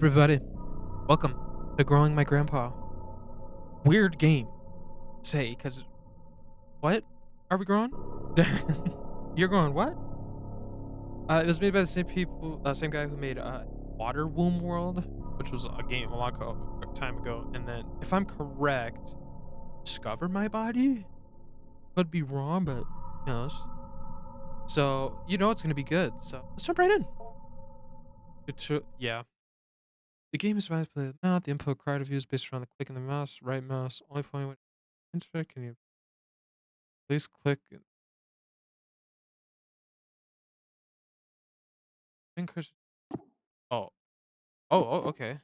everybody? Welcome to Growing My Grandpa. Weird game, say, because what are we growing? You're growing what? It was made by the same people, same guy who made Water Womb World, which was a game a time ago. And then, if I'm correct, Discover My Body. Could be wrong, but who knows? So you know it's gonna be good. So let's jump right in. Yeah. The game is about to play now. The input card of you is based around the click of the mouse, right mouse, only point with enter. Can you please click increase? Oh, okay.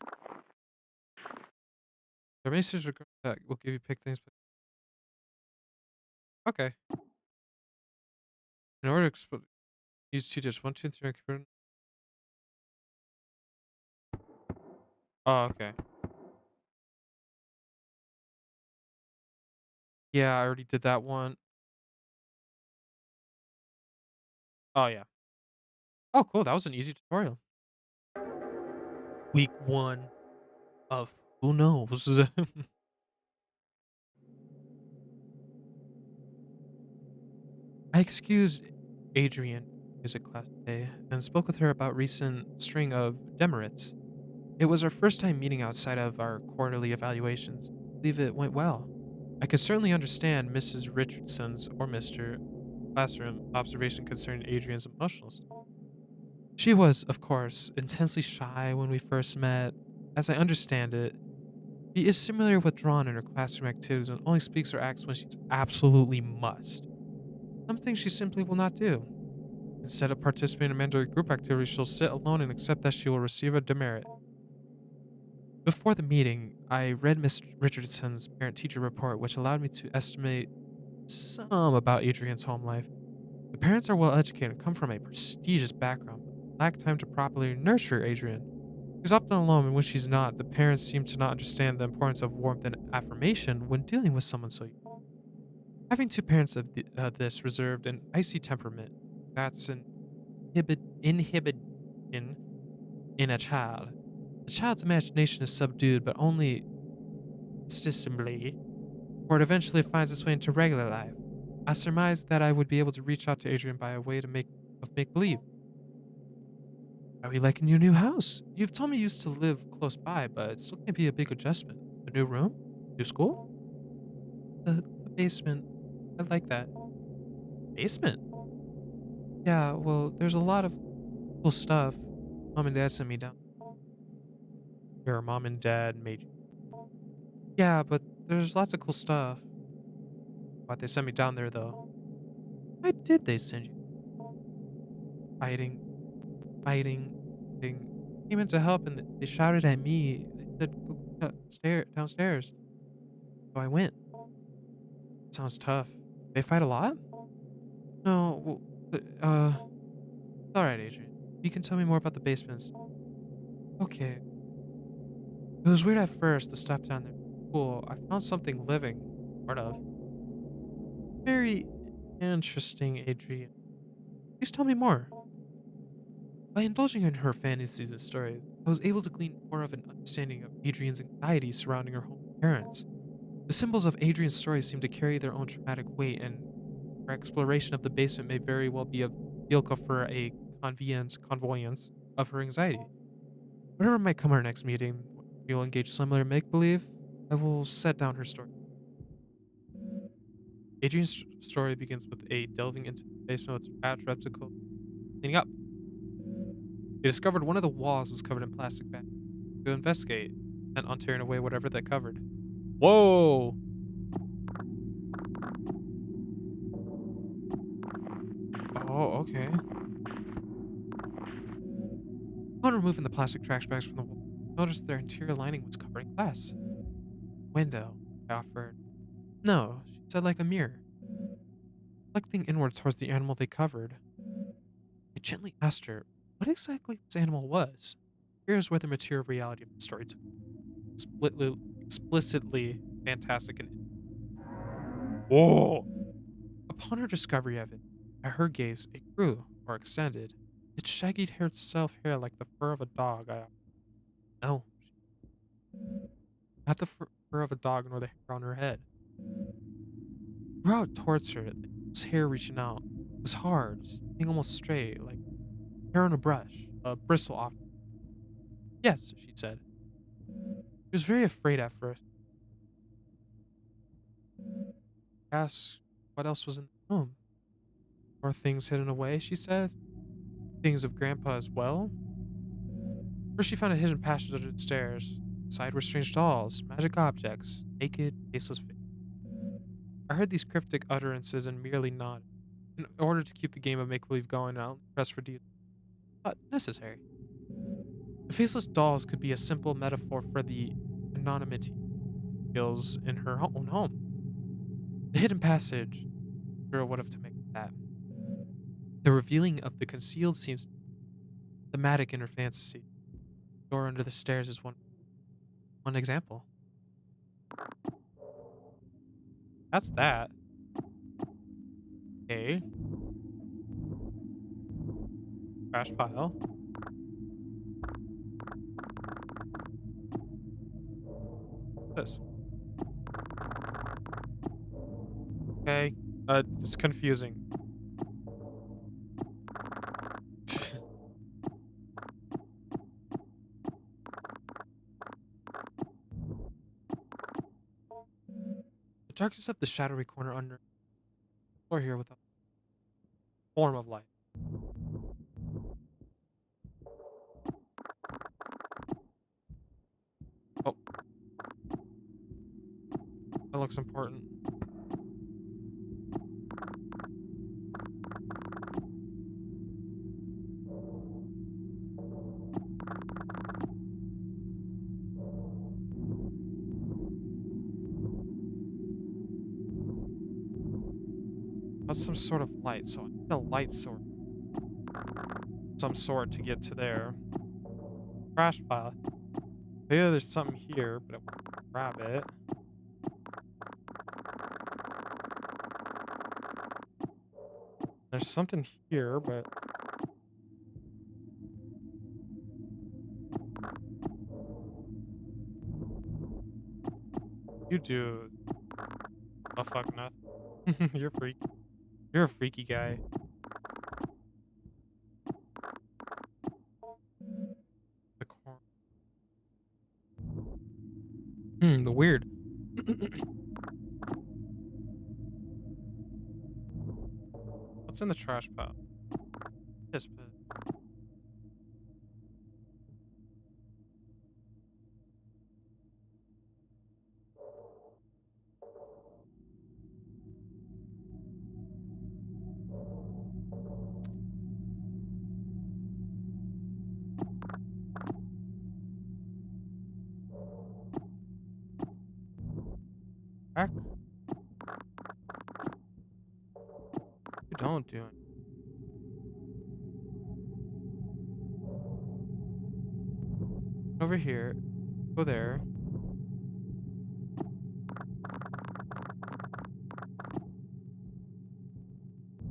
There may be that will give you pick things. But okay. In order to use two digits, 1, 2, 3 on keyboard. Oh, okay. Yeah, I already did that one. Oh yeah. Oh, cool. That was an easy tutorial. Week 1 of who knows. I excused Adrian music class today and spoke with her about recent string of demerits. It was our first time meeting outside of our quarterly evaluations. I believe it went well. I could certainly understand Mrs. Richardson's or Mr. Classroom observation concerning Adrian's emotional state. She was, of course, intensely shy when we first met. As I understand it, she is similarly withdrawn in her classroom activities and only speaks or acts when she absolutely must. Something she simply will not do. Instead of participating in mandatory group activities, she'll sit alone and accept that she will receive a demerit. Before the meeting, I read Miss Richardson's parent teacher report, which allowed me to estimate some about Adrian's home life. The parents are well educated and come from a prestigious background, but lack time to properly nurture Adrian. She's often alone, and when she's not, the parents seem to not understand the importance of warmth and affirmation when dealing with someone so young. Having two parents of this reserved and icy temperament, that's an inhibition in a child. The child's imagination is subdued, but only systemly, or it eventually finds its way into regular life. I surmised that I would be able to reach out to Adrian by a way to make believe. How are you liking your new house? You've told me you used to live close by, but it still can be a big adjustment. A new room? New school? The basement. I like that. Basement? Yeah, well, there's a lot of cool stuff. Mom and dad sent me down. Your mom and dad made you. Yeah, but there's lots of cool stuff. Why'd they send me down there, though? Why did they send you? Fighting, fighting. Came in to help and they shouted at me. They said, go downstairs. So I went. Sounds tough. They fight a lot? No, well, it's alright, Adrian. You can tell me more about the basements. Okay. It was weird at first, the stuff down there. Cool. I found something living. Part of. Very interesting, Adrian. Please tell me more. By indulging in her fantasies and stories, I was able to glean more of an understanding of Adrian's anxiety surrounding her home parents. The symbols of Adrian's story seem to carry their own traumatic weight, and our exploration of the basement may very well be a vehicle for a convoyance of her anxiety. Whatever might come our next meeting, we will engage similar make believe. I will set down her story. Adrian's story begins with a delving into the basement with trash repticle cleaning up. They discovered one of the walls was covered in plastic bags. To investigate, and on tearing away whatever they covered. Whoa! Oh, okay. Upon removing the plastic trash bags from the wall, I noticed their interior lining was covered in glass. Window, I offered. No, she said like a mirror. Reflecting inward towards the animal they covered, I gently asked her what exactly this animal was. Here's where the material reality of the story took explicitly fantastic and whoa. Upon her discovery of it, at her gaze, it grew or extended. Its shaggy haired self hair like the fur of a dog. No, not the fur of a dog nor the hair on her head. Threw out towards her, his hair reaching out. It was hard, staying almost straight, like hair on a brush, a bristle off. Yes, she said. She was very afraid at first. Asked what else was in the room. More things hidden away, she said. Things of Grandpa as well. First, she found a hidden passage under the stairs. Inside were strange dolls, magic objects, naked, faceless faces. I heard these cryptic utterances and merely nodded. In order to keep the game of make believe going, I'll press for details. Not necessary. The faceless dolls could be a simple metaphor for the anonymity feels in her own home. The hidden passage, sure what of to make of that. The revealing of the concealed seems thematic in her fantasy. The door under the stairs is one example. That's that. Okay. Trash pile. This. Okay. It's confusing. The darkness of the shadowy corner under the floor here without form of light. Oh, that looks important. That's some sort of light, so I need a light source. Some sort to get to there. Trash pile. Yeah, there's something here, but I won't grab it. There's something here, but you do a fuck nothing. You're a freak. You're a freaky guy. The corn. The weird. What's in the trash pile? Piss pit. Back. You don't do it. Over here. Go there.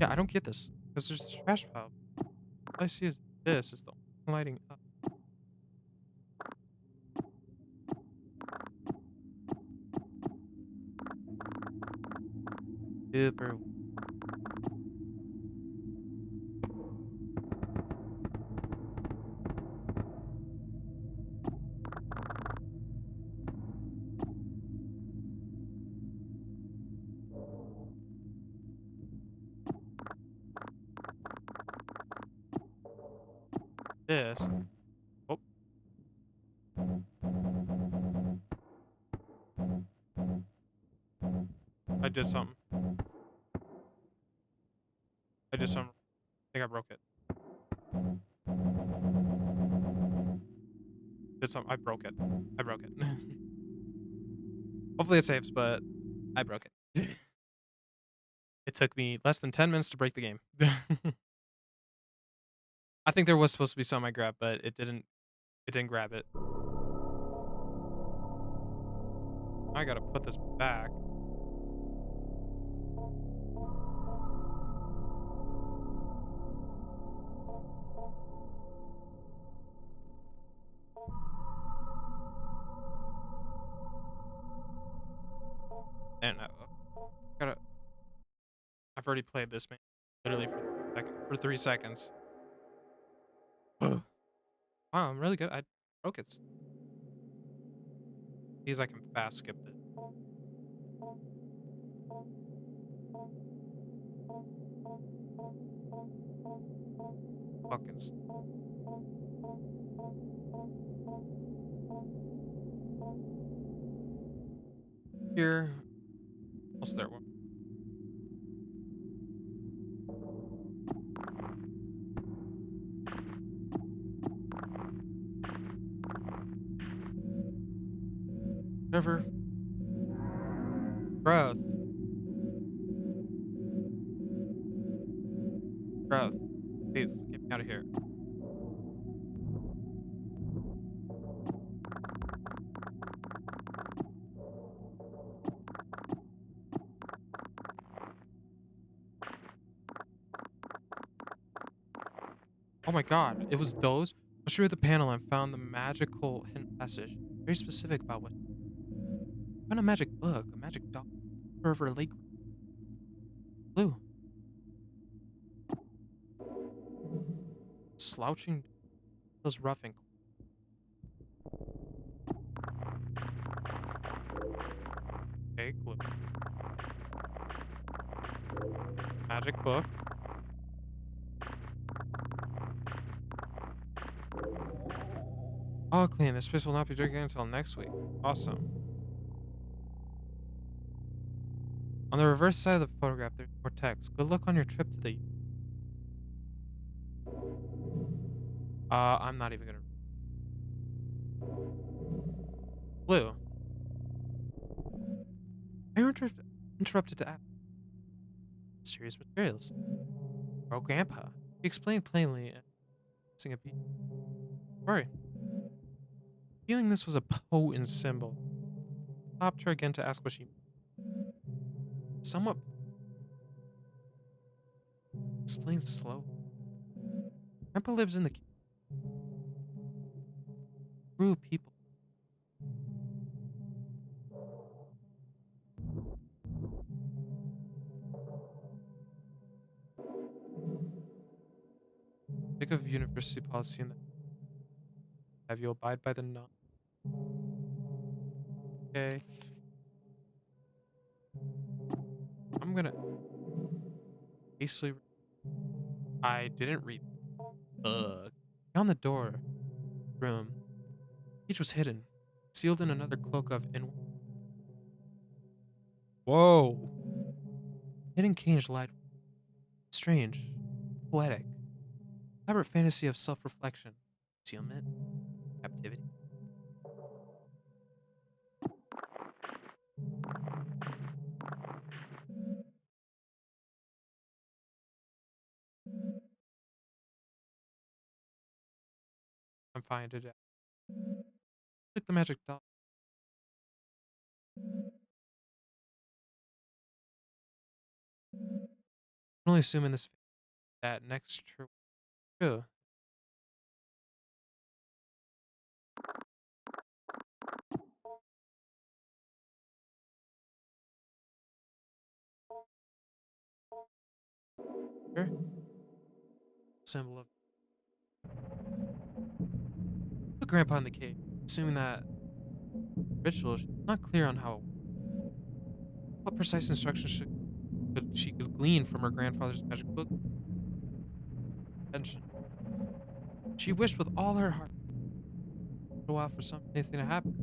Yeah, I don't get this. Because there's a trash pile. All I see is this is the lighting up. Super. This. Oh, I did something. I did something. I think I broke it. Did something. I broke it. I broke it. Hopefully it saves, but I broke it. It took me less than 10 minutes to break the game. I think there was supposed to be something I grabbed, but it didn't grab it. I gotta put this back. I've already played this man literally for 3 seconds. Wow, I'm really good. I broke it. These I can fast skip this. Fucking here. Almost there. Whatever. Growth. Growth. Please get me out of here. Oh my god, it was those. I through the panel and found the magical hidden passage. Very specific about what. Found a magic book, a magic dog, over lake blue, slouching, feels rough and okay, glue. Magic book. All clean. This space will not be drinking until next week. Awesome. On the reverse side of the photograph, there's more text. Good luck on your trip to the. I'm not even gonna. Blue. I interrupted to ask. Mysterious materials. Oh, Grandpa. He explained plainly, and missing a beat. Sorry. Feeling this was a potent symbol, stopped her again to ask what she. Somewhat explains slow. Grandpa lives in the crew people. Think of university policy and have you abide by the non. Okay. I'm gonna hastily. I didn't read. On the door. Room. Each was hidden, sealed in another cloak of in. Whoa. Hidden cage light. Strange. Poetic. Elaborate fantasy of self-reflection. Concealment. Captivity. I'm fine to death. Like the magic doll. I can only assume in this that next true. Sure. Symbol of put grandpa in the cage. Assuming that ritual she's not clear on how what precise instructions she could glean from her grandfather's magic book. Attention. She wished with all her heart a while for anything to happen.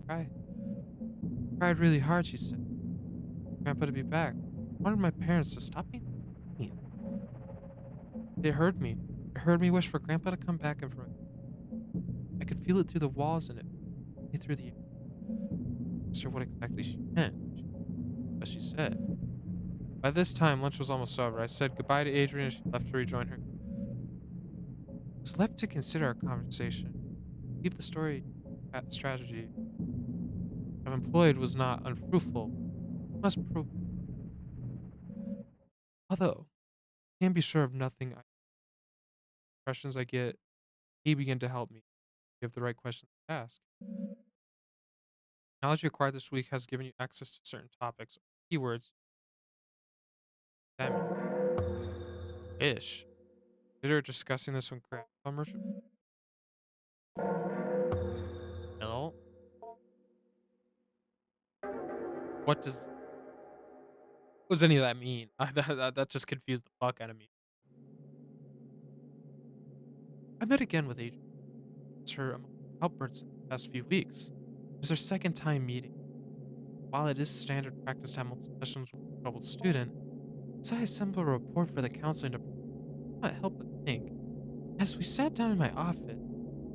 Cry. Cried really hard, she said. Grandpa to be back. I wanted my parents to stop being mean. They heard me. They heard me wish for Grandpa to come back and for I could feel it through the walls and it through the air. I asked her what exactly she meant, but she said. By this time, lunch was almost over. I said goodbye to Adrian and she left to rejoin her. I was left to consider our conversation. Leave the story strategy I've employed was not unfruitful. Must prove. Although, I can't be sure of nothing. Questions I get, he began to help me. Give the right questions to ask. Knowledge you acquired this week has given you access to certain topics, keywords That mean ish. Later discussing this when Grandpa Hello? What does any of that mean? That just confused the fuck out of me. I met again with Adrian. It's her outbursts in the past few weeks. It's our second time meeting. While it is standard practice to have multiple sessions with a troubled student, as I assemble a report for the counseling department, I can't help but think, as we sat down in my office,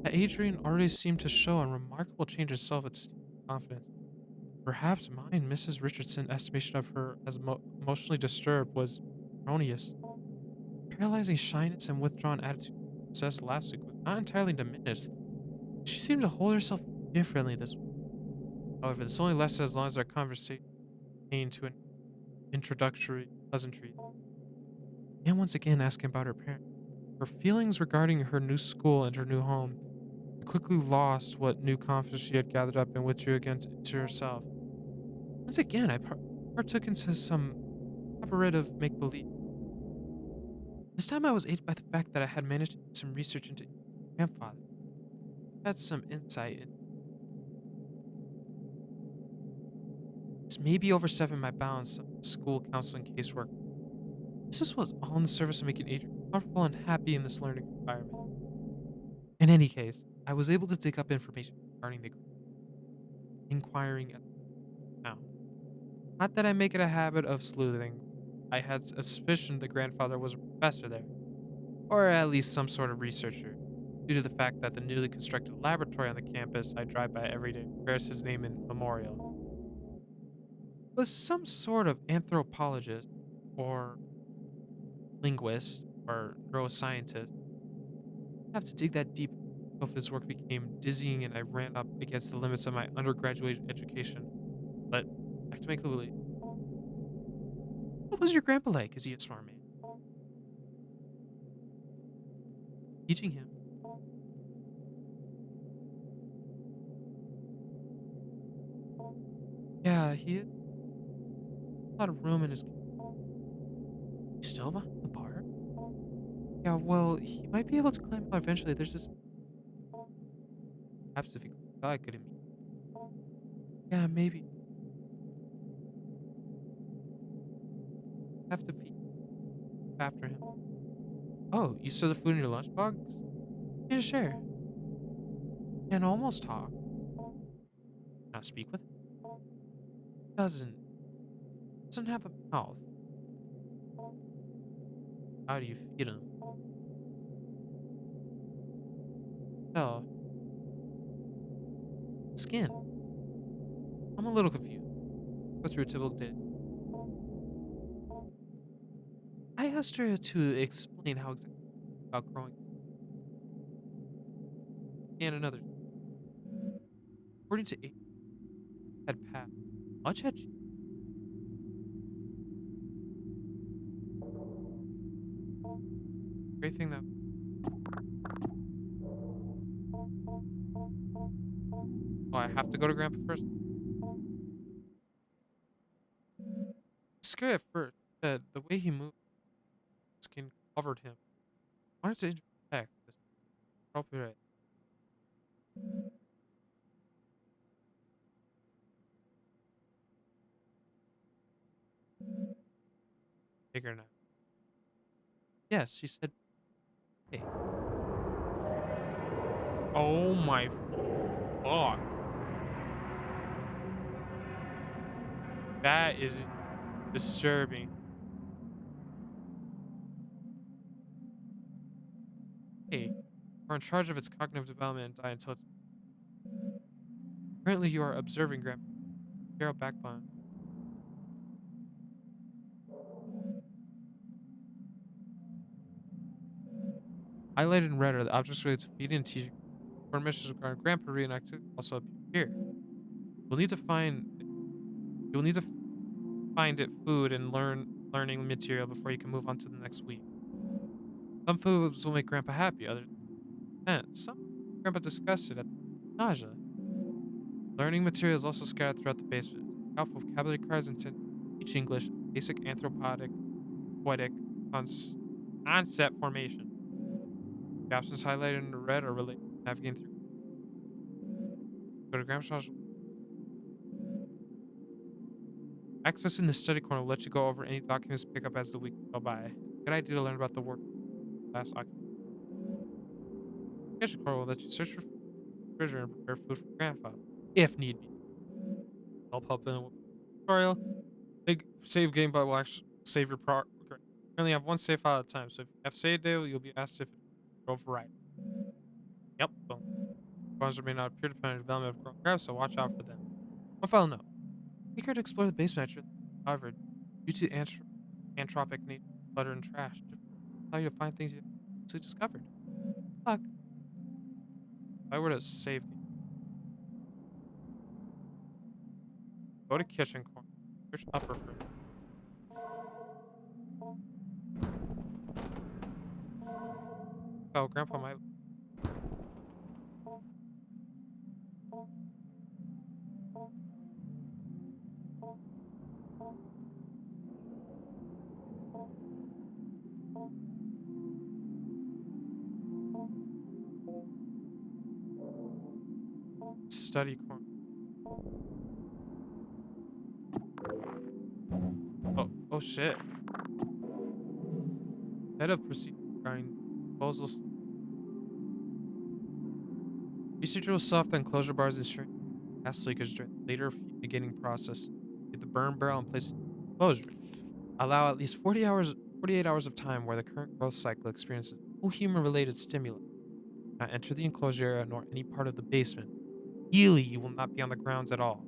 that Adrian already seemed to show a remarkable change in self-esteem and confidence. Perhaps mine, Mrs. Richardson's estimation of her as emotionally disturbed was erroneous. Paralyzing shyness and withdrawn attitude possessed last week was not entirely diminished. She seemed to hold herself differently this week. However, this only lasted as long as our conversation came to an introductory pleasantry, and once again asking about her parents. Her feelings regarding her new school and her new home quickly lost what new confidence she had gathered up and withdrew again to herself. Once again, I partook into some operative make believe. This time I was aided by the fact that I had managed to do some research into grandfather. I had some insight into this may be overstepping my bounds of school counseling casework. This was all in the service of making Adrian comfortable and happy in this learning environment. In any case, I was able to dig up information regarding the inquiring at the town. Not that I make it a habit of sleuthing. I had a suspicion the grandfather was a professor there, or at least some sort of researcher, due to the fact that the newly constructed laboratory on the campus I drive by every day bears his name in memorial. Was some sort of anthropologist, or linguist, or neuroscientist. I have to dig that deep if his work became dizzying and I ran up against the limits of my undergraduate education. But back to my clue. What was your grandpa like? Is he a smart man? Teaching him. Yeah, he had a lot of room in his. He's still behind the bar? Yeah, well, he might be able to climb out eventually. There's this. Perhaps if he climbed out, I could meet. Yeah, maybe. Have to feed after him. Oh, you saw the food in your lunchbox? Yeah, share. Can almost talk. Not speak with him. Doesn't have a mouth. How do you feed him? Oh, skin. I'm a little confused. Go through a typical day. I asked her to explain how exactly about growing and another. According to A had passed. Much had great thing that oh, I have to go to grandpa first. Scared at first. Said the way he moved skin covered him. Wanted to introspect this appropriate bigger now. Yes, she said, hey. Oh my fuck. That is disturbing. Hey, we're in charge of its cognitive development and diet until it's currently you are observing grandpa. Carol backbone. Highlighted in red are the objects related to feeding and teaching. Information regarding grandpa reenacted also appear here. We'll need to find you'll need to find it food and learning material before you can move on to the next week. Some foods will make grandpa happy, others content. Some grandpa disgusted at the nausea. Learning materials also scattered throughout the basement. Look out for vocabulary cards intended to teach English, basic anthropodic poetic cons- concept formation. Captions highlighted in red are related to navigating through. Go to Gramsci's. Accessing the study corner will let you go over any documents pick up as the week go by. It's a good idea to learn about the work class occupation. Kitchen corner will let you search for food in the refrigerator and prepare food for Grandpa, if need be. Help in the tutorial. Big save game, but will actually save your progress. You only have one save file at a time, so if you have save data, you'll be asked if it's override. Yep, boom. Spawns may not appear depending on the development of grown crabs, so watch out for them. One final note. Take care to explore the basement at your leisure. However, due to anthropic nature, clutter, and trash, just how you'll find things you actually discovered. Luck. If I were to save game, go to kitchen corner, search upper for oh, Grandpa might study corner. Oh shit. Head of procedure regarding disposal. Researcher will soft the enclosure bars ensuring gas leakage during the later fumigating process. Get the burn barrel and place it in the enclosure. Allow at least 48 hours of time where the current growth cycle experiences no human-related stimuli. Not enter the enclosure area nor any part of the basement. Ideally, you will not be on the grounds at all.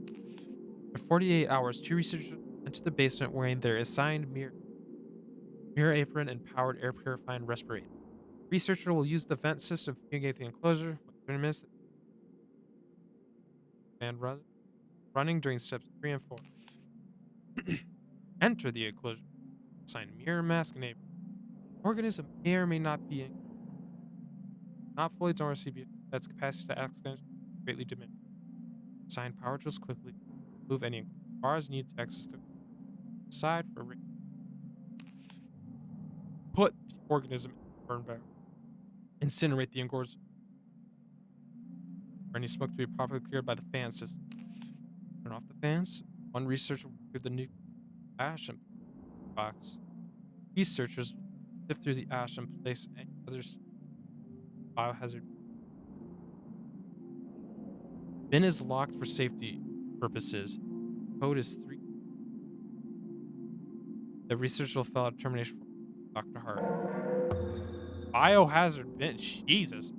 After 48 hours, two researchers enter the basement wearing their assigned mirror apron and powered air purifying respirator. Researcher will use the vent system to fumigate the enclosure. Wait 20 minutes and running during steps 3 and 4. Enter the enclosure. Assign mirror mask and apron. Organism may or may not be not fully dormant CB that's capacity to act greatly diminished. Assign power drills quickly. Move any bars needed to access the side for put the organism in the burn barrel. Incinerate the organism. For any smoke to be properly cleared by the fan system. Turn off the fans. One researcher will clear the nuclear ash and box. Researchers will sift through the ash and place any other biohazard. Bin is locked for safety purposes. Code is 3. The researcher will fill out a termination form. Dr. Hart. Biohazard bin. Jesus.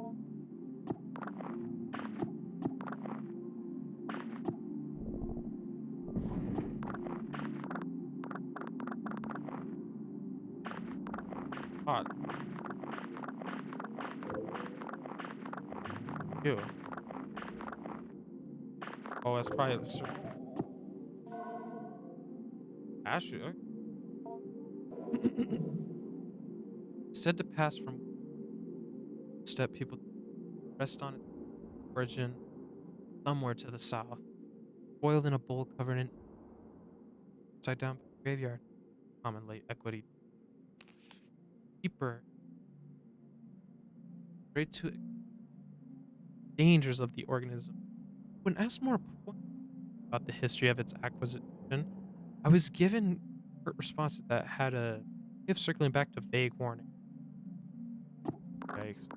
God. Ew. Oh, that's probably the ash. Said to pass from step people rest on its origin somewhere to the south. Boiled in a bowl covered in upside down graveyard. Common late equity. Deeper. Straight to dangers of the organism. When asked more about the history of its acquisition, I was given responses that had a if circling back to vague warning. Yikes.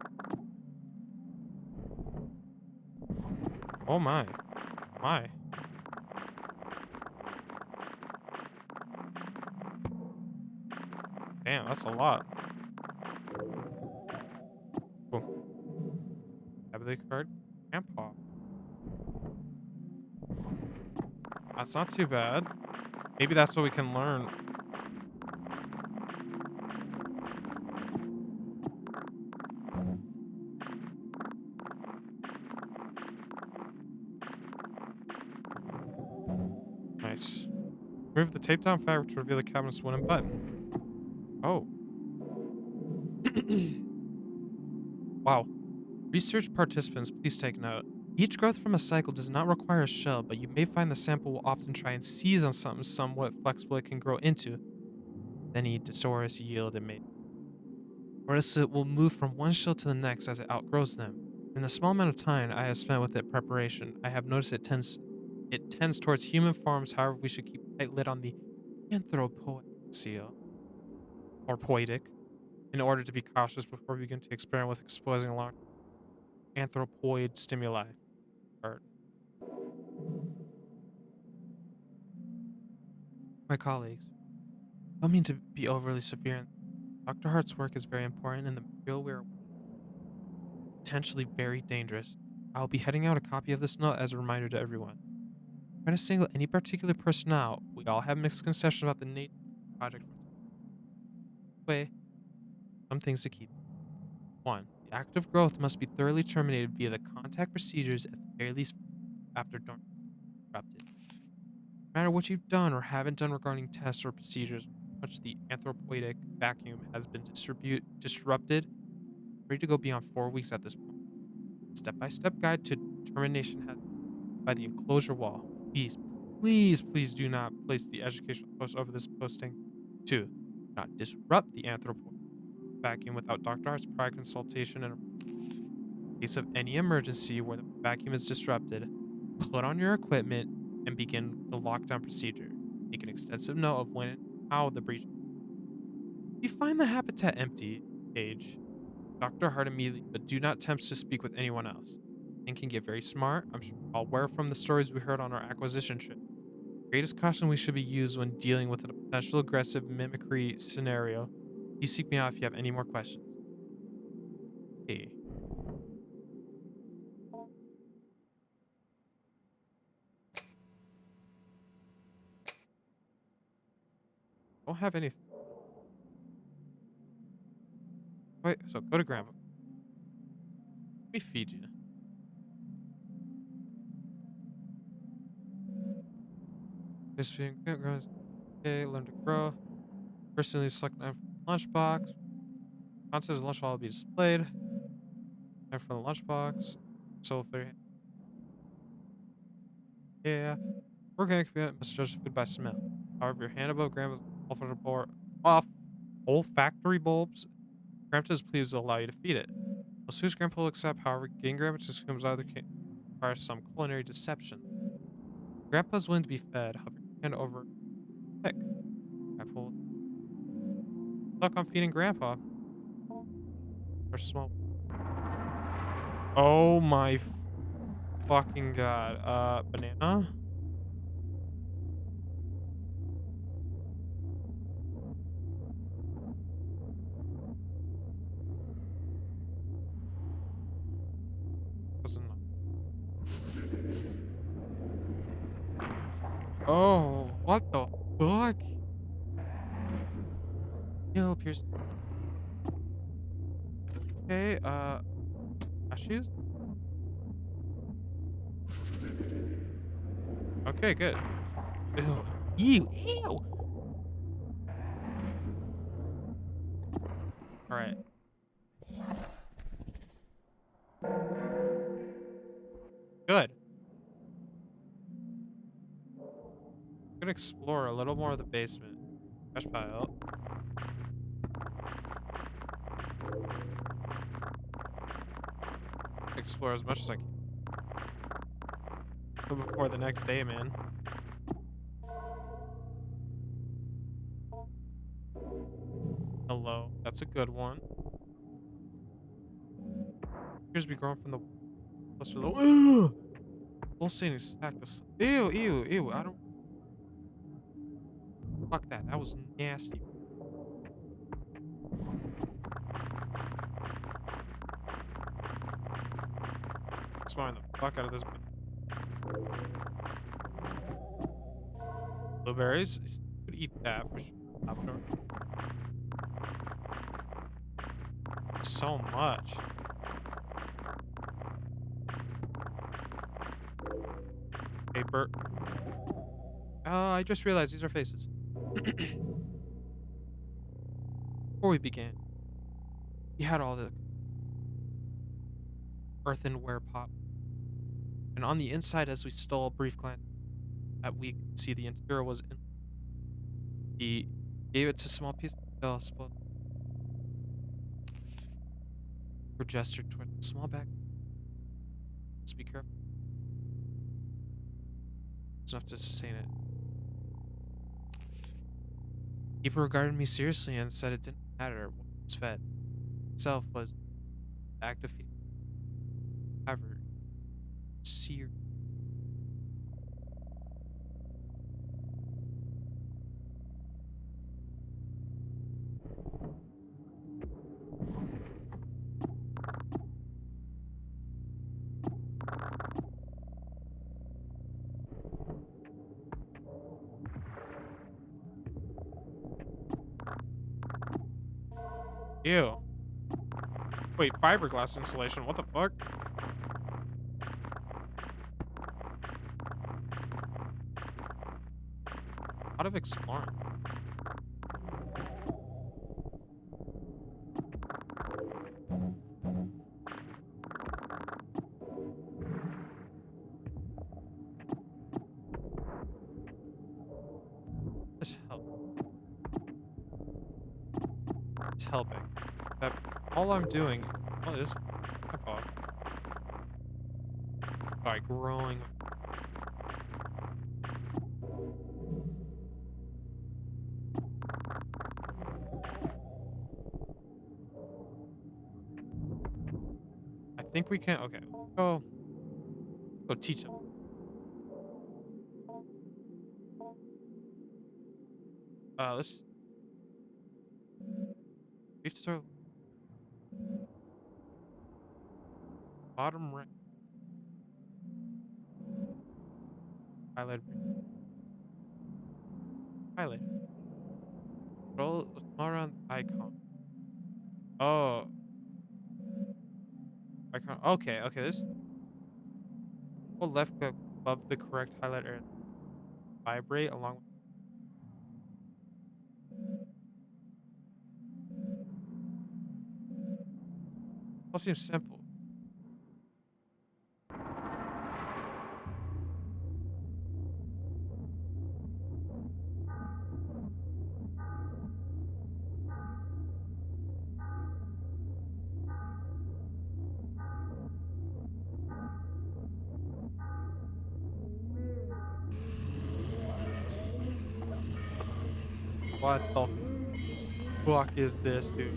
Oh my. My. Damn, that's a lot. Cool. Ability card. Grandpa. That's not too bad. Maybe that's what we can learn. Nice. Remove the tape down fabric to reveal the cabinet's wooden button. Oh. Wow. Research participants, please take note. Each growth from a cycle does not require a shell, but you may find the sample will often try and seize on something somewhat flexible it can grow into. any Dosaurus yield it may, or else it will move from one shell to the next as it outgrows them. In the small amount of time I have spent with it preparation, I have noticed it tends towards human forms. However, we should keep a tight lid on the anthropoid seal or poetic in order to be cautious before we begin to experiment with exposing a large anthropoid stimuli. Or my colleagues don't mean to be overly severe. Dr. Hart's work is very important, and the material we are potentially very dangerous. I'll be heading out a copy of this note as a reminder to everyone. Trying to single any particular person out, we all have mixed conceptions about the nature of the project. Way, some things to keep. 1. The act of growth must be thoroughly terminated via the contact procedures at the very least after interrupted. No matter what you've done or haven't done regarding tests or procedures, much the anthropoidic vacuum has been disrupted, ready to go beyond 4 weeks at this point. Step-by-step guide to termination has by the enclosure wall. Please, please do not place the educational post over this posting. 2. Do not disrupt the anthropoid vacuum without Dr. R's prior consultation, and in case of any emergency where the vacuum is disrupted, put on your equipment and begin the lockdown procedure. Make an extensive note of when and how the breach. If you find the habitat empty, age, Dr. Hart immediately, but do not attempt to speak with anyone else. And can get very smart. I'm sure all aware from the stories we heard on our acquisition trip. Greatest caution we should be used when dealing with a potential aggressive mimicry scenario. Please seek me out if you have any more questions. Hey, don't have anything. Wait, so go to grandma. Let me feed you. Just feeding grandma's okay, learn to grow. Personally select knife from the lunchbox. Contents of the lunch will be displayed. Knife from the lunchbox. So if they're yeah. Organic food must judge food by smell. However, your hand above grandma's off olfactory bulbs, grandpa's please will allow you to feed it. Most foods grandpa will accept, however, getting grandpa to consume either can require some culinary deception. Grandpa's willing to be fed, hover your hand over pick. Grandpa will suck on feeding grandpa. Or small. Oh my fucking god. Banana? Wasn't. Oh, what the fuck? Heal appears. Okay, cashews? Okay, good. Ew. Ew. Alright, good. I'm gonna explore a little more of the basement. Trash pile. Explore as much as I can before the next day, man. Hello. That's a good one. Appears to be growing from the closer to the pulsating stack this. Ew. I don't fuck that. That was nasty. Smarting the fuck out of this. Blueberries. You could eat that for sure. I'm sure. So much. Paper. Oh, I just realized these are faces. Before we began, we had all the earthenware pot, and on the inside, as we stole a brief glance, that we could see the interior was empty. Gave it to small piece. Oh, her gestured toward the small bag. Just be careful. It's enough to sustain it. Keeper regarded me seriously and said it didn't matter what was fed. Itself was the act of feeding. However, seared. Ew. Wait, fiberglass insulation. What the fuck? Out of exploring. This help. It's helping. That all I'm doing. Oh, this. My fault. By growing. I think we can. Okay. Go teach them. Let's. We have to start bottom right. Highlight. Highlight. Scroll around the icon. Oh, icon. Okay. Okay. This. Hold left click above the correct highlight area. Vibrate along with. All seems simple. What the fuck is this, dude?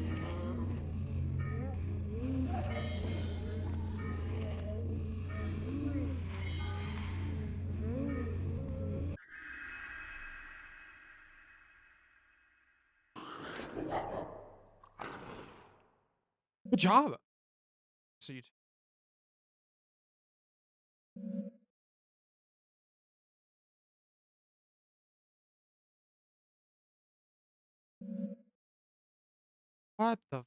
Good job. So you. What the?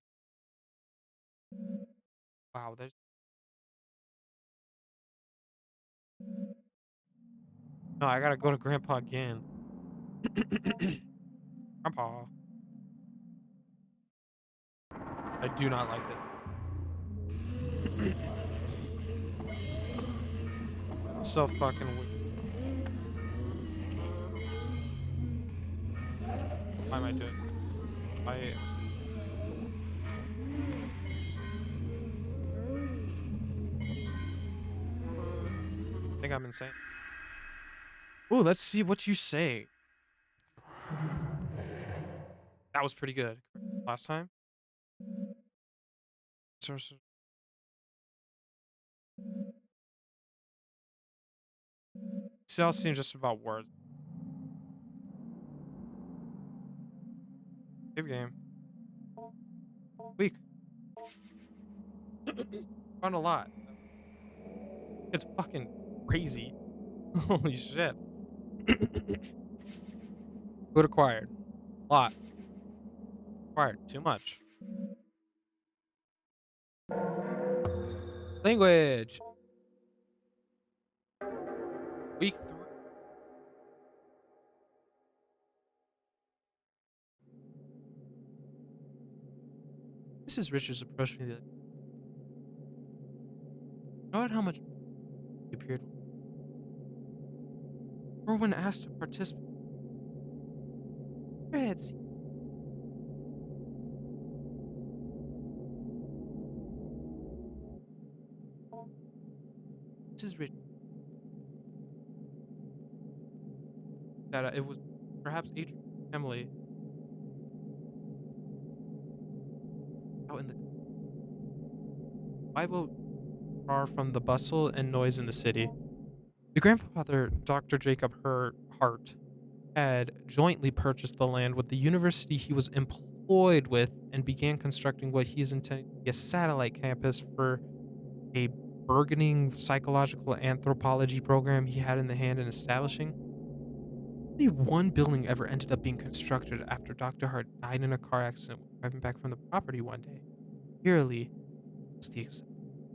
Wow. There's. No, I gotta go to Grandpa again. Grandpa. I do not like this. So fucking weird. Why am I doing? Why am I? I think I'm insane. Ooh, let's see what you say. That was pretty good. Last time. Sales seems just about words. Save game. Weak. Found a lot. It's fucking crazy. Holy shit. Food acquired. Lot. Acquired. Too much. Language. Week 3. Mrs. Richards approached me. Noted how much he appeared. Or when asked to participate. Her head seemed Mrs. Rich that it was perhaps Adrian's family out in the Bible far from the bustle and noise in the city. The grandfather, Dr. Jacob Hart, had jointly purchased the land with the university he was employed with and began constructing what he is intending to be a satellite campus for a burgeoning psychological anthropology program he had in the hand in establishing. Only one building ever ended up being constructed after Dr. Hart died in a car accident while driving back from the property one day. Eerily was the exact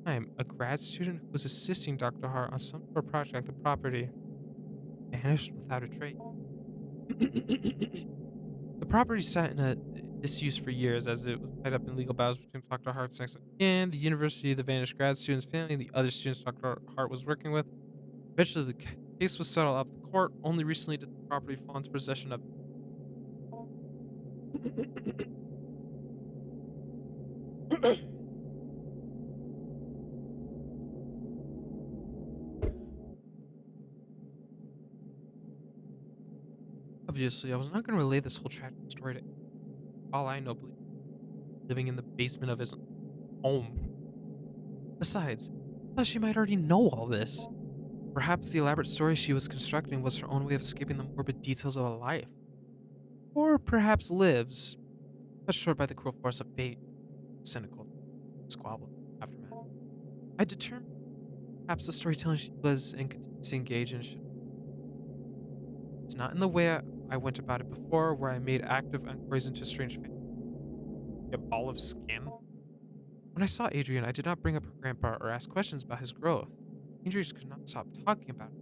time a grad student who was assisting Dr. Hart on some sort of project at the property vanished without a trace. The property sat in a disuse for years as it was tied up in legal battles between Dr. Hart's next and the university, the vanished grad student's family, and the other students Dr. Hart was working with. Eventually, the case was settled out of the court. Only recently did the property fall into possession of. Obviously, I was not going to relay this whole tragic story to all I know, living in the basement of his home. Besides, I thought she might already know all this. Perhaps the elaborate story she was constructing was her own way of escaping the morbid details of a life. Or perhaps Liv's, cut short by the cruel force of fate, cynical squabble aftermath. I determined perhaps the storytelling she was and continues to engage in should. It's not in the way I went about it before, where I made active inquiries into strange a ball of skin. When I saw Adrian, I did not bring up her grandpa or ask questions about his growth. Injuries could not stop talking about it.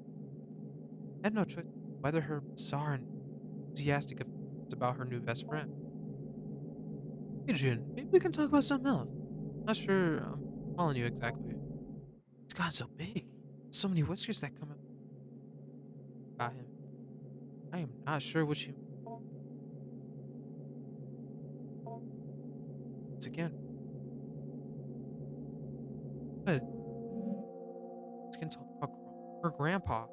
I had no choice whether her bizarre and enthusiastic opinions about her new best friend. Adrian, maybe we can talk about something else. Not sure I'm following you exactly. It's gotten so big. So many whiskers that come out about him. I am not sure what you once again. But Skin told me about her grandpa.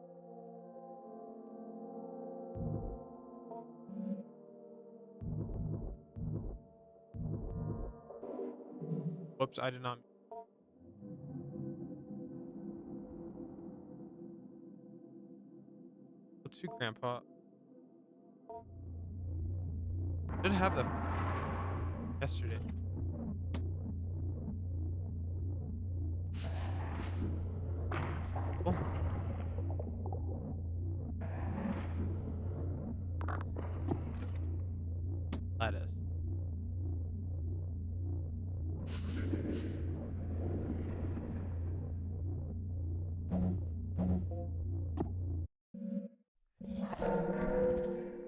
Whoops, I did not. What's to grandpa? Did have that yesterday. Oh, lettuce.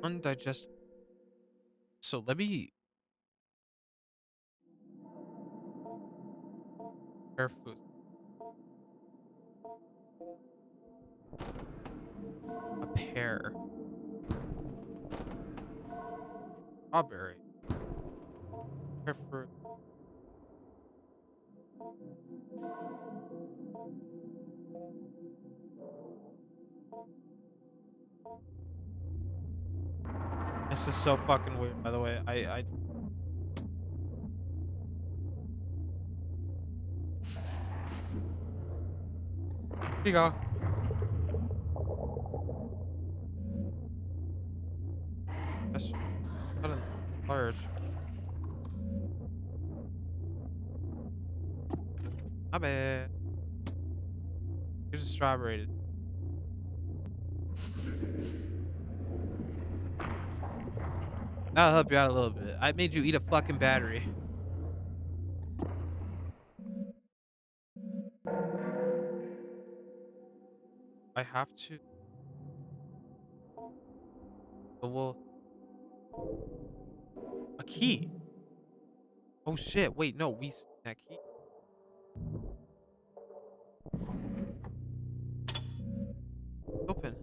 Undigested. So let me prepare food. A pear, strawberry, pear fruit. This is so fucking weird. By the way, here you go. That's cut it large. Not bad. Here's a strawberry. That'll help you out a little bit. I made you eat a fucking battery. I have to. But well, a key. Oh shit! Wait, no, we that key open.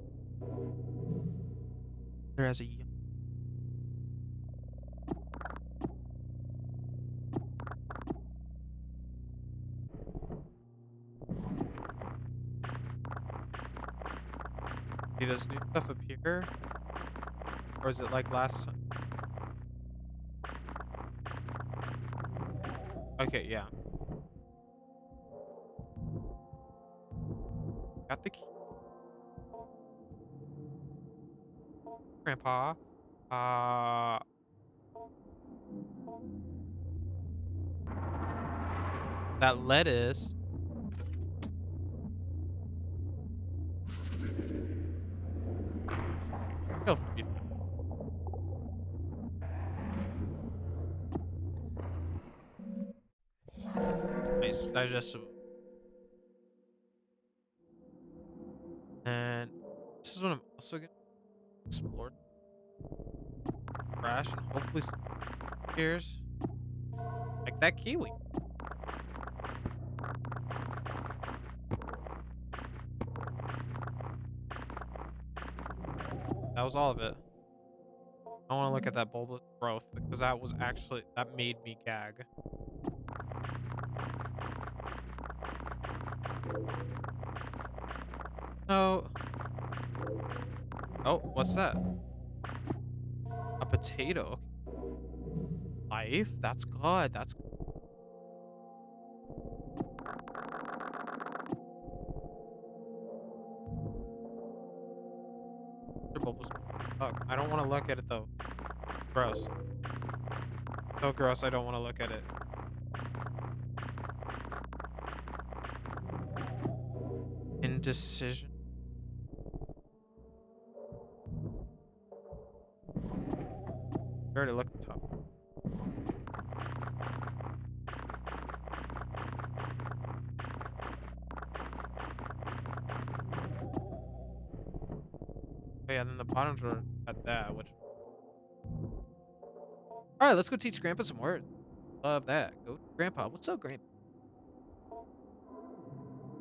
There has a See, does new stuff appear? Or is it like last time? Okay, yeah. Got the key, Grandpa. Uh, that lettuce. Feel free. Nice, digestible. And this is what I'm also gonna explore. Trash and hopefully some ears. Like that kiwi. That was all of it. I want to look at that bulbous growth because that was actually that made me gag. Oh, oh, what's that? A potato. Life. That's good. That's good. Bulbous. Fuck. I don't want to look at it though. Gross. So gross. I don't want to look at it. Indecision. I already looked at the top. Oh, yeah, and then the bottoms were at that, which. All right, let's go teach Grandpa some words. Love that. Go, Grandpa. What's up, Grandpa?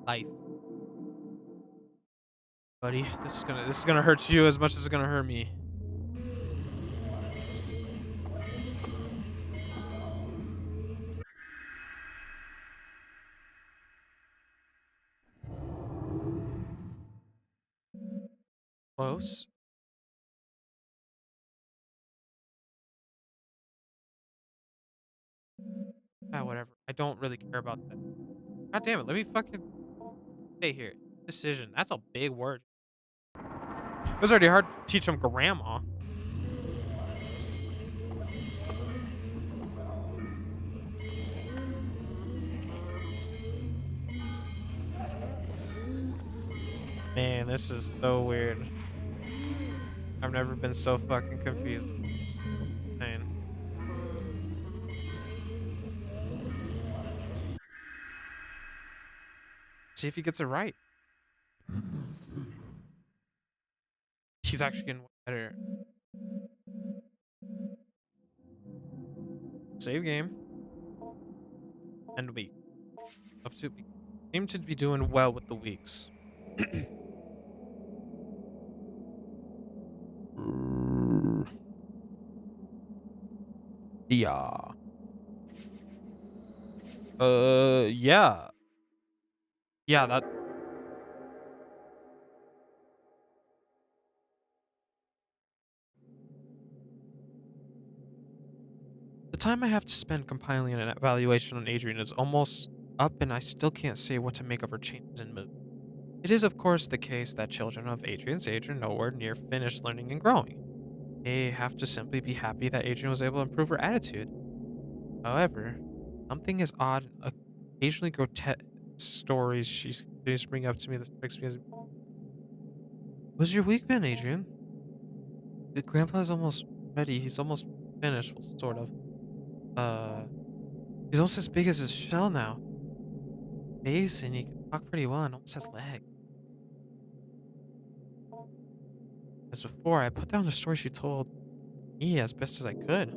Life, buddy. This is gonna hurt you as much as it's gonna hurt me. Close. Ah, whatever. I don't really care about that. God damn it. Let me fucking stay here. Decision. That's a big word. It was already hard to teach him grandma. Man, this is so weird. I've never been so fucking confused. Man. See if he gets it right. He's actually getting better. Save game. End week. Love to be. Seem to be doing well with the weeks. Yeah. Yeah. Yeah, that the time I have to spend compiling an evaluation on Adrian is almost up and I still can't say what to make of her changes in mood. It is of course the case that children of Adrian's age are nowhere near finished learning and growing. They have to simply be happy that Adrian was able to improve her attitude. However, something is odd and occasionally grotesque stories she continues to bring up to me that strikes me as "What's your week been, Adrian? The grandpa's almost ready. He's almost finished, well, sort of. Uh, he's almost as big as his shell now. Face, and he can talk pretty well and almost has legs. As before, I put down the story she told me as best as I could.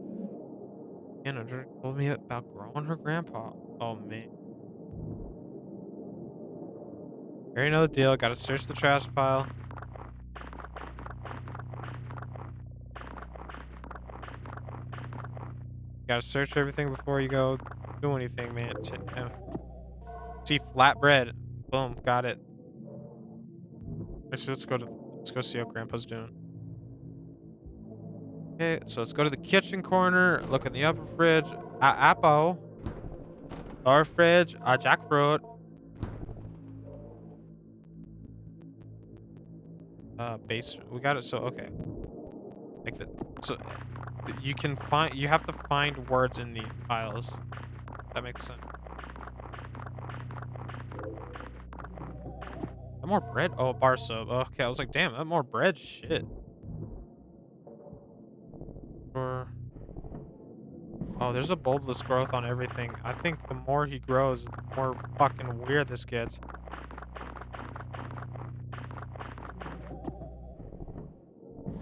Anna told me about growing her grandpa. Oh, man. I already know the deal. Gotta search the trash pile. Gotta search everything before you go do anything, man. See flatbread. Boom, got it. Let's just go to. Let's go see how Grandpa's doing. Okay, so let's go to the kitchen corner. Look in the upper fridge. Apple. Lower fridge. Jackfruit. Base. We got it. So okay, like the so you can find. You have to find words in the files. That makes sense. More bread. Oh, bar soap. Okay, I was like, damn, that more bread. Shit. Or oh, there's a bulbous growth on everything. I think the more he grows, the more fucking weird this gets.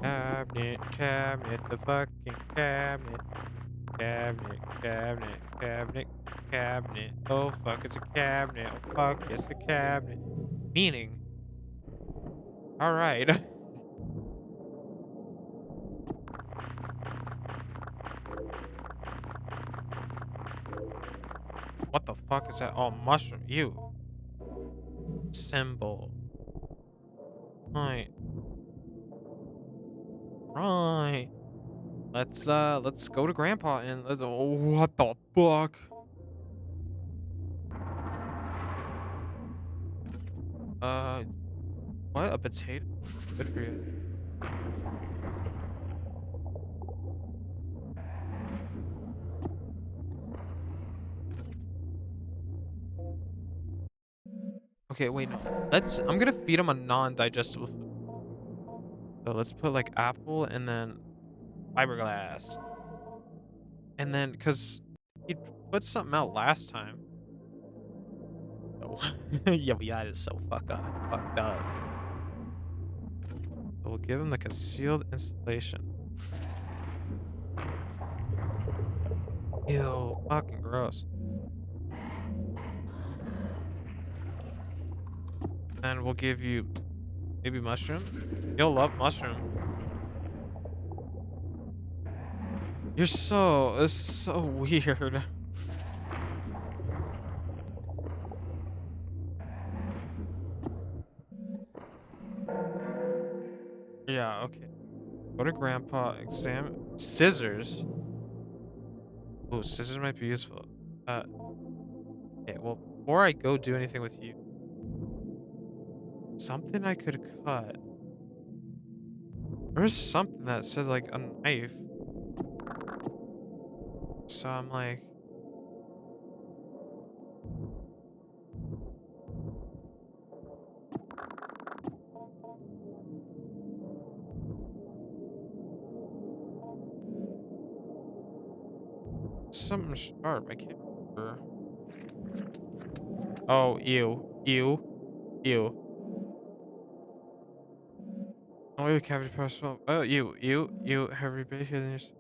Cabinet, cabinet, the fucking cabinet. Cabinet, cabinet, cabinet, cabinet. Oh fuck, it's a cabinet. Oh fuck, it's a cabinet. Meaning, alright. What the fuck is that? Oh, mushroom. You. Symbol. Right. Right. Let's go to Grandpa and let's. Oh, what the fuck? Uh, what? A potato? Good for you. Okay, wait, no. I'm gonna feed him a non-digestible food. So let's put like apple and then fiberglass. And then, cause he put something out last time. Oh, yeah, but that is so fucked up. So we'll give him like a sealed installation. Ew, fucking gross. And we'll give you maybe mushroom. You'll love mushroom. This is so weird. Yeah, okay. Go to grandpa, examine scissors. Oh, scissors might be useful. Uh, okay, well, before I go do anything with you, something I could cut. There's something that says like a knife. So I'm like, something sharp. I can't remember. Oh, ew, ew, ew. Only the cavity part smell. Oh, you. Everybody here, there's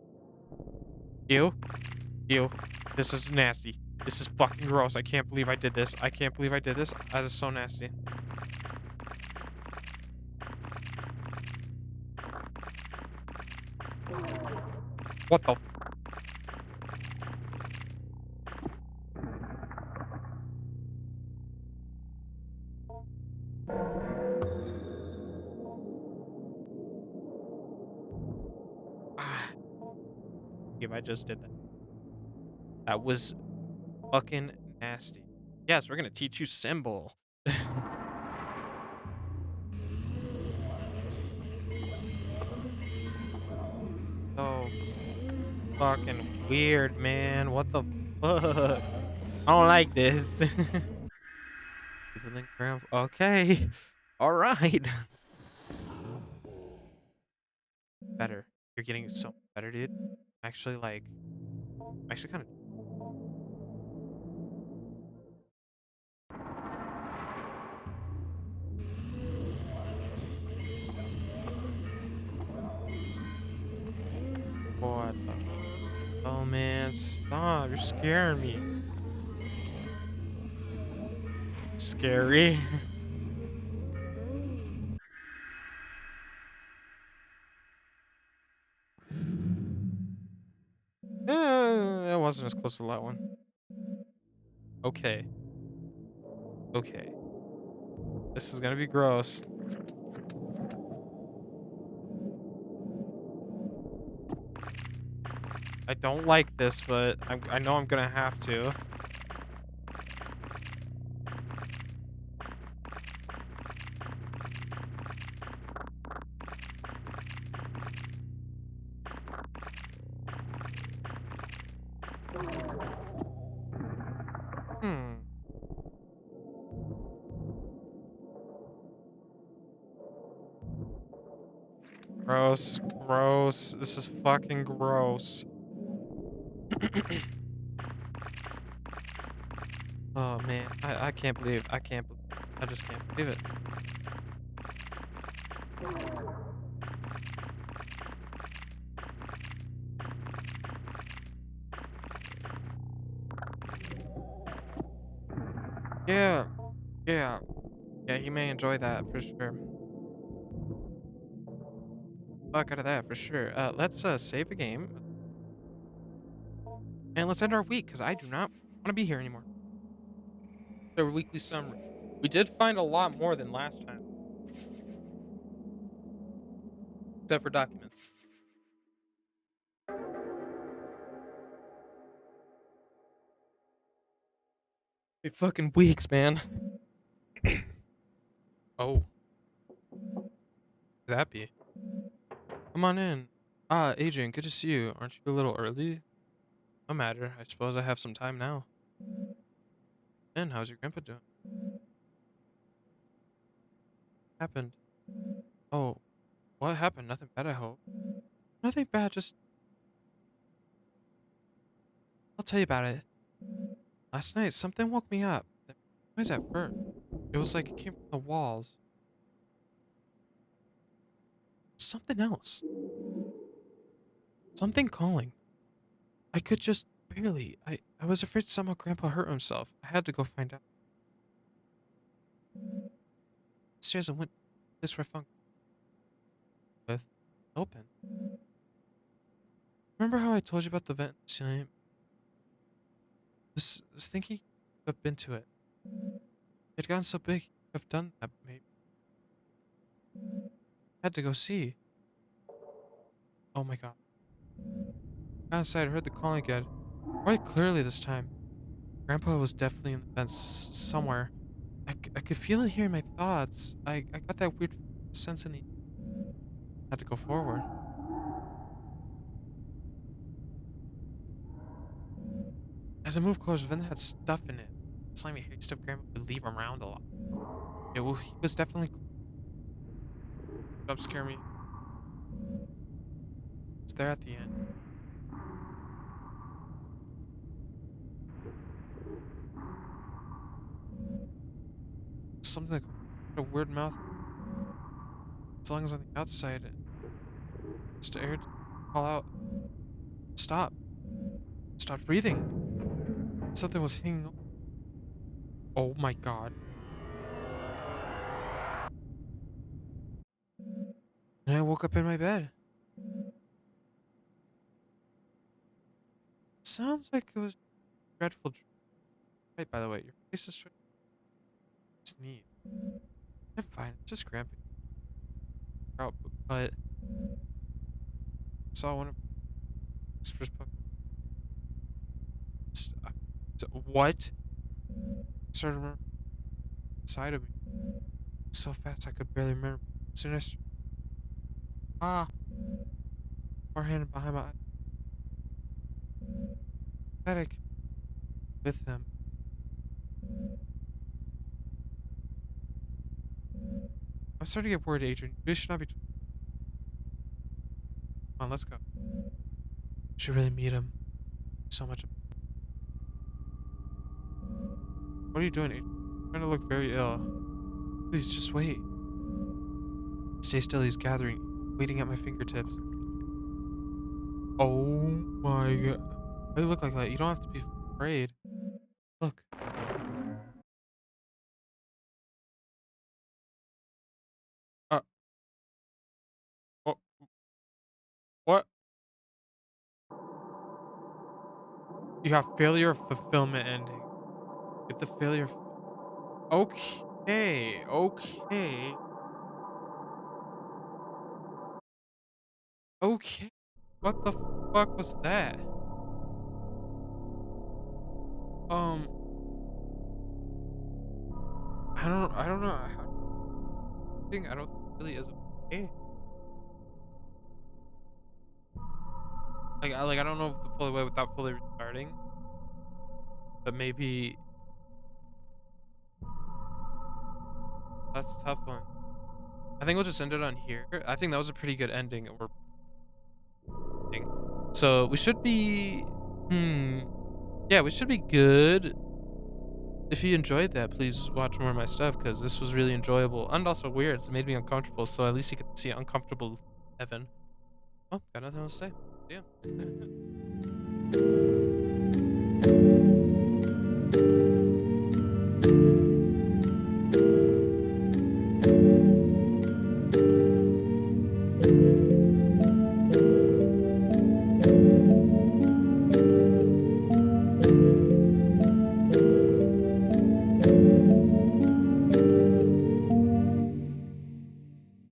ew, ew. This is nasty. This is fucking gross. I can't believe I did this. I can't believe I did this. That is so nasty. What the? Ah, if I just did that. That was fucking nasty. Yes, we're gonna teach you symbol. So fucking weird, man. What the fuck? I don't like this. Even ground. Okay. All right. Better. You're getting so much better, dude. Actually, like, actually kind of what the. Oh man, stop! You're scaring me. Scary. It wasn't as close to that one. Okay. Okay. This is gonna be gross. I don't like this, but I know I'm gonna have to. Hmm. Gross. Gross. This is fucking gross. Oh man, I can't believe I just can't believe it. Yeah, yeah, yeah. You may enjoy that for sure. Fuck out of that for sure. Let's save the game and let's end our week because I do not want to be here anymore. The weekly summary. We did find a lot more than last time, except for documents. Hey, fucking weeks, man. Oh, could that be? Come on in. Ah, Adrian, good to see you. Aren't you a little early? No matter. I suppose I have some time now. And how's your grandpa doing? Happened? Oh, what happened? Nothing bad, I hope. Nothing bad, just I'll tell you about it. Last night, something woke me up. There was noise at first. It was like it came from the walls. Something else. Something calling. I could just barely. I was afraid somehow Grandpa hurt himself. I had to go find out. Upstairs and went this where phone with open. Remember how I told you about the vent in the ceiling? Was thinking up into it. It had gotten so big, he could have done that. Maybe had to go see. Oh my god! Got inside, heard the calling again. Quite clearly this time. Grandpa was definitely in the vents somewhere. I could feel it here in my thoughts. I got that weird sense in the. Had to go forward. As I moved closer, the vent had stuff in it. Slimy, hairy stuff Grandpa would leave around a lot. He was definitely jump scare me. It's there at the end. Something like a weird mouth. His lungs on the outside. And stared. Call out. Stop. Stop breathing. Something was hanging. Oh my god. And I woke up in my bed. Sounds like it was a dreadful. Right, by the way, your face is neat. I'm fine. Just cramping out, but I saw one of Whisper's puppy. What? Started remembering inside of me so fast I could barely remember. Soon as ah, forehead behind my eye, headache with them. I'm starting to get worried, Adrian. You should not be. Come on, let's go. You should really meet him. So much. What are you doing, Adrian? You're trying to look very ill. Please, just wait. Stay still. He's gathering, waiting at my fingertips. Oh my god. Why do you look like that? You don't have to be afraid. Look. Uh, oh, what? You got failure of fulfillment ending. Get the failure. Okay. Okay. Okay. What the fuck was that? Um, I don't know how I don't think it really is okay. I don't know if the fully way without fully restarting, but maybe that's a tough one. I think we'll just end it on here. I think that was a pretty good ending or thing. So we should be yeah, we should be good. If you enjoyed that, please watch more of my stuff because this was really enjoyable and also weird. So it made me uncomfortable. So at least you get to see uncomfortable Evan. Oh, got nothing else to say. Yeah.